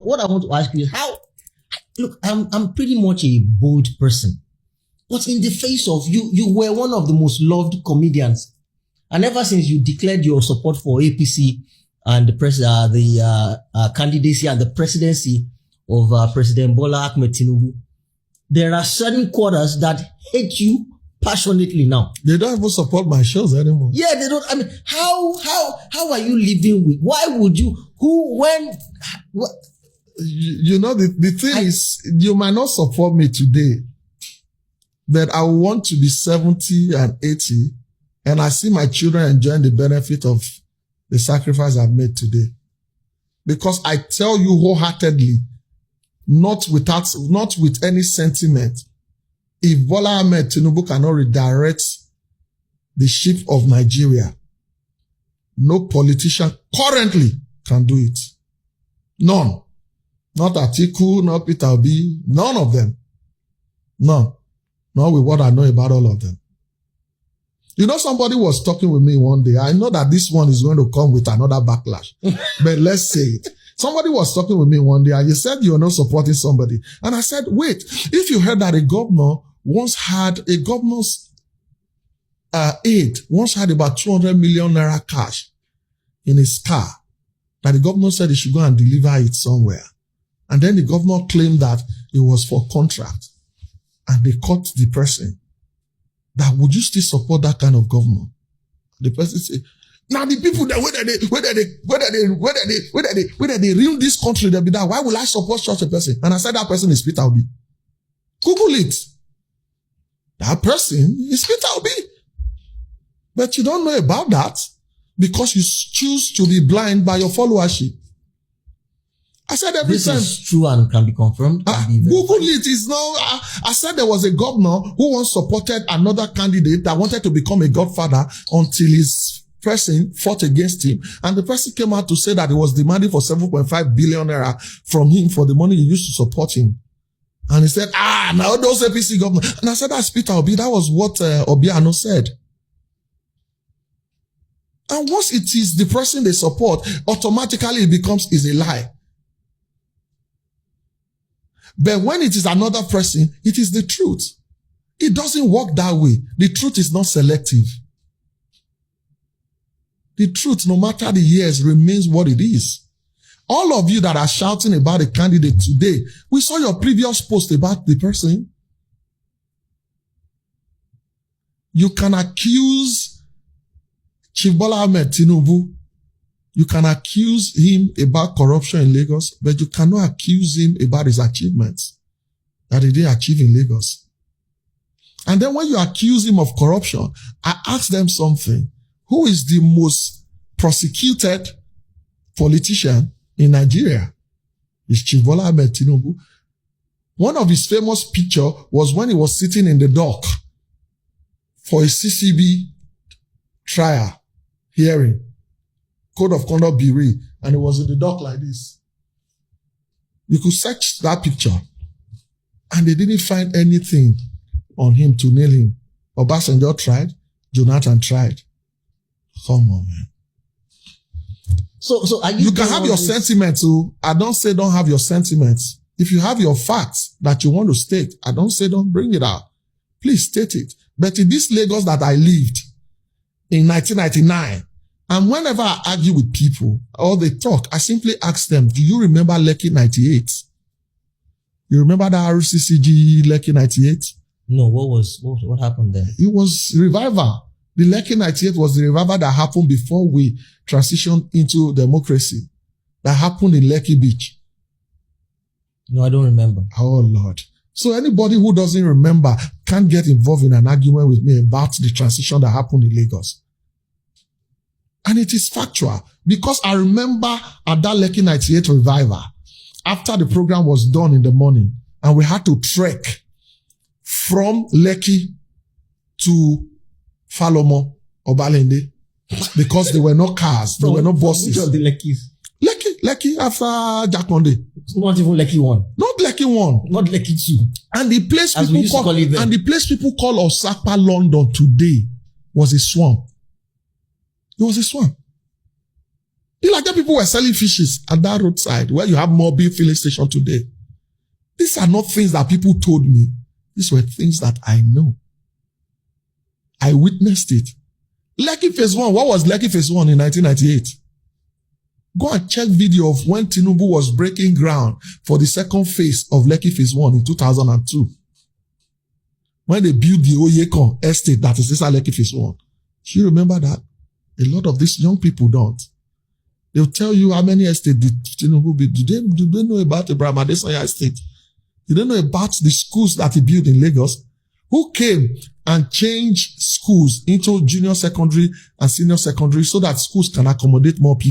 what I want to ask you is how, look, I'm pretty much a bold person, but in the face of you were one of the most loved comedians. And ever since you declared your support for APC and the candidacy and the presidency of President Bola Ahmed Tinubu, there are certain quarters that hate you passionately now. They don't even support my shows anymore. Yeah, they don't. I mean, how are you living with? Why would you? Who? When? What? You know, the thing is, you might not support me today, but I want to be 70 and 80, and I see my children enjoying the benefit of the sacrifice I've made today. Because I tell you wholeheartedly, not with any sentiment, if Bola Ahmed Tinubu cannot redirect the ship of Nigeria, no politician currently can do it. None. Not Atiku, not Peter Obi, none of them. None. Not with what I know about all of them. You know, somebody was talking with me one day. I know that this one is going to come with another backlash, but let's say it. Somebody was talking with me one day and you said you're not supporting somebody. And I said, wait, if you heard that a governor once had a governor's aide, once had about 200 million naira cash in his car, that the governor said he should go and deliver it somewhere. And then the governor claimed that it was for contract. And they caught the person. That would you still support that kind of governor? The person said, now the people that whether they ruin this country, they'll be that. Why will I support such a person? And I said that person is Peter Obi. Google it. That person is Peter Obi. But you don't know about that because you choose to be blind by your followership. I said every this time. This is true and can be confirmed. Google it. Is now. I said there was a governor who once supported another candidate that wanted to become a godfather until his person fought against him. And the person came out to say that he was demanding for 7.5 billion naira from him for the money he used to support him. And he said, now those APC governor. And I said, that's Peter Obi. That was what Obiano said. And once it is the person they support, automatically it becomes is a lie. But when it is another person, it is the truth. It doesn't work that way. The truth is not selective. The truth, no matter the years, remains what it is. All of you that are shouting about a candidate today, we saw your previous post about the person. You can accuse Chief Bola Ahmed Tinubu. You can accuse him about corruption in Lagos, but you cannot accuse him about his achievements that he didn't achieve in Lagos. And then when you accuse him of corruption, I ask them something. Who is the most prosecuted politician in Nigeria? It's Chief Bola Ahmed Tinubu. One of his famous pictures was when he was sitting in the dock for a CCB trial hearing. Code of Conduct Bureau, and it was in the dock like this. You could search that picture, and they didn't find anything on him to nail him. Obasanjo tried, Jonathan tried. Come on, man. So are you can have your sentiments. So I don't say don't have your sentiments. If you have your facts that you want to state, I don't say don't bring it out. Please state it. But in this Lagos that I lived in 1999, and whenever I argue with people or they talk, I simply ask them, do you remember Lekki 98? You remember the RCCG Lekki 98? No, what happened there? It was revival. The Lekki 98 was the revival that happened before we transitioned into democracy. That happened in Lekki Beach. No, I don't remember. Oh, Lord. So anybody who doesn't remember can't get involved in an argument with me about the transition that happened in Lagos. And it is factual because I remember at that Lekki 98 revival, after the program was done in the morning and we had to trek from Lekki to Falomo or Balende because there were no cars, there were no buses. Which of the Lekkis? Lekki after Jakonde. Not even Lekki 1. Not Lekki 1. Not Lekki 2. And the place people call Osapa London today was a swamp. It was a swamp. You like that people were selling fishes at that roadside where you have Mobil filling station today. These are not things that people told me. These were things that I know. I witnessed it. Lekki Phase 1. What was Lekki Phase 1 in 1998? Go and check video of when Tinubu was breaking ground for the second phase of Lekki Phase 1 in 2002. When they built the Oyekon estate that is inside Lekki Phase 1. Do you remember that? A lot of these young people don't. They'll tell you how many estates did Tinubu build. Do they know about Abraham Adesanya estate? Do they know about the schools that he built in Lagos? Who came and changed schools into junior secondary and senior secondary so that schools can accommodate more people?